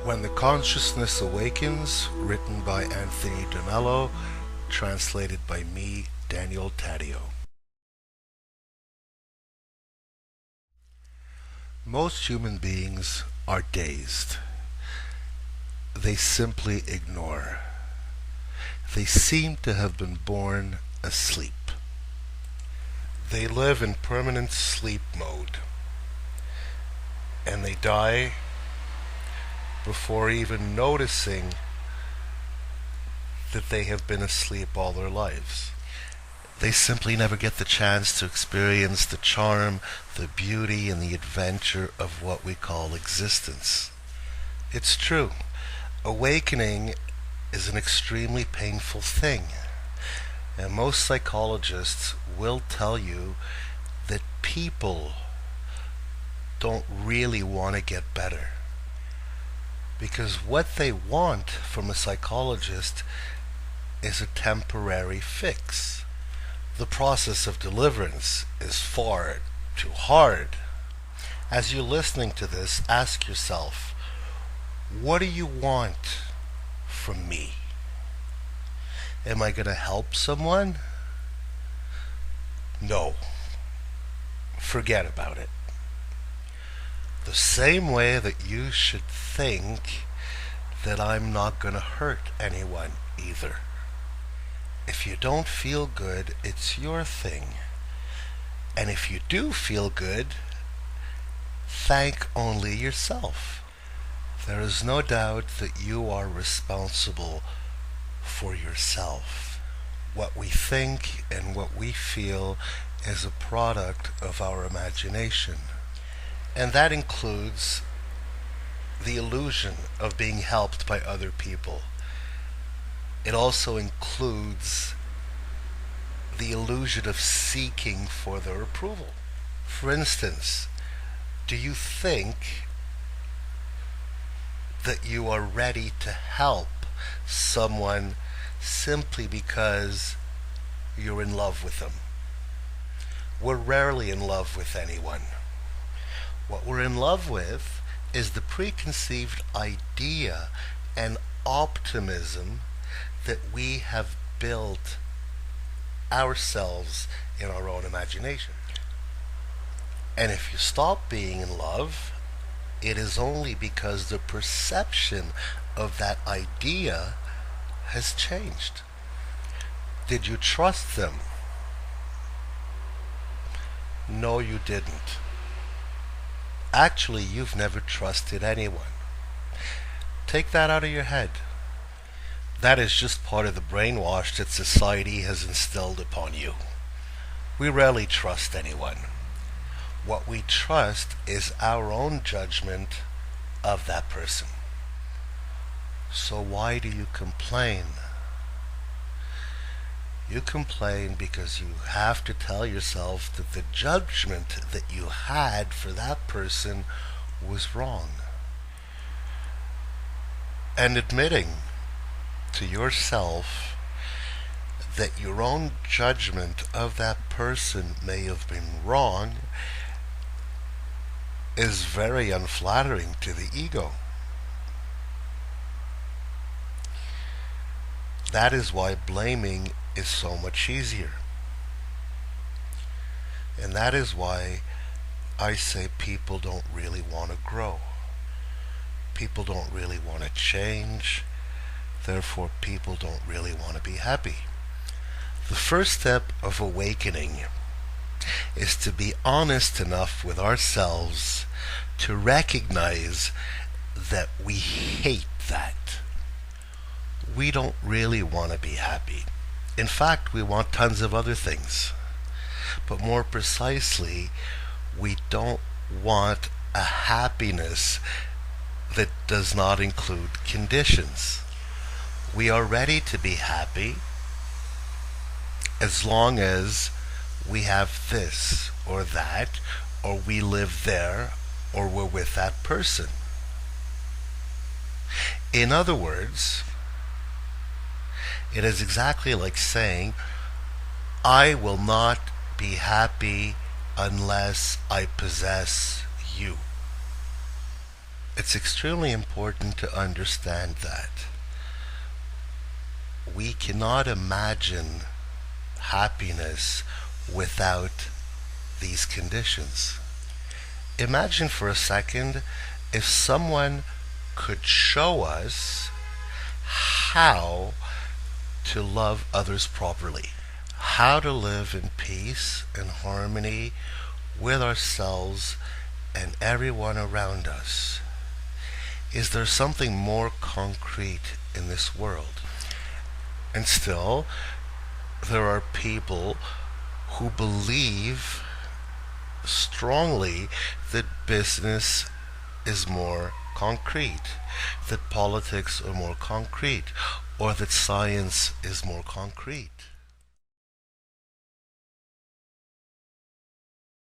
When the Consciousness Awakens, written by Anthony De Mello, translated by me, Daniel Taddeo. Most human beings are dazed. They simply ignore. They seem to have been born asleep. They live in permanent sleep mode, and they die before even noticing that they have been asleep all their lives. They simply never get the chance to experience the charm, the beauty, and the adventure of what we call existence. It's true. Awakening is an extremely painful thing, and most psychologists will tell you that people don't really want to get better, because what they want from a psychologist is a temporary fix. The process of deliverance is far too hard. As you're listening to this, ask yourself, what do you want from me? Am I going to help someone? No. Forget about it. The same way that you should think that I'm not going to hurt anyone either. If you don't feel good, it's your thing. And if you do feel good, thank only yourself. There is no doubt that you are responsible for yourself. What we think and what we feel is a product of our imagination. And that includes the illusion of being helped by other people. It also includes the illusion of seeking for their approval. For instance, do you think that you are ready to help someone simply because you're in love with them? We're rarely in love with anyone. What we're in love with is the preconceived idea and optimism that we have built ourselves in our own imagination. And if you stop being in love, it is only because the perception of that idea has changed. Did you trust them? No, you didn't. Actually, you've never trusted anyone. Take that out of your head. That is just part of the brainwash that society has instilled upon you. We rarely trust anyone. What we trust is our own judgment of that person. So why do you complain? You complain because you have to tell yourself that the judgment that you had for that person was wrong. And admitting to yourself that your own judgment of that person may have been wrong is very unflattering to the ego. That is why blaming is so much easier. And that is why I say people don't really want to grow. People don't really want to change. Therefore, people don't really want to be happy. The first step of awakening is to be honest enough with ourselves to recognize that we hate that. We don't really want to be happy. In fact, we want tons of other things. But more precisely, we don't want a happiness that does not include conditions. We are ready to be happy as long as we have this or that, or we live there, or we're with that person. In other words, it is exactly like saying, I will not be happy unless I possess you. It's extremely important to understand that we cannot imagine happiness without these conditions. Imagine for a second if someone could show us how to love others properly, how to live in peace and harmony with ourselves and everyone around us. Is there something more concrete in this world? And still, there are people who believe strongly that business is more concrete, that politics are more concrete, or that science is more concrete.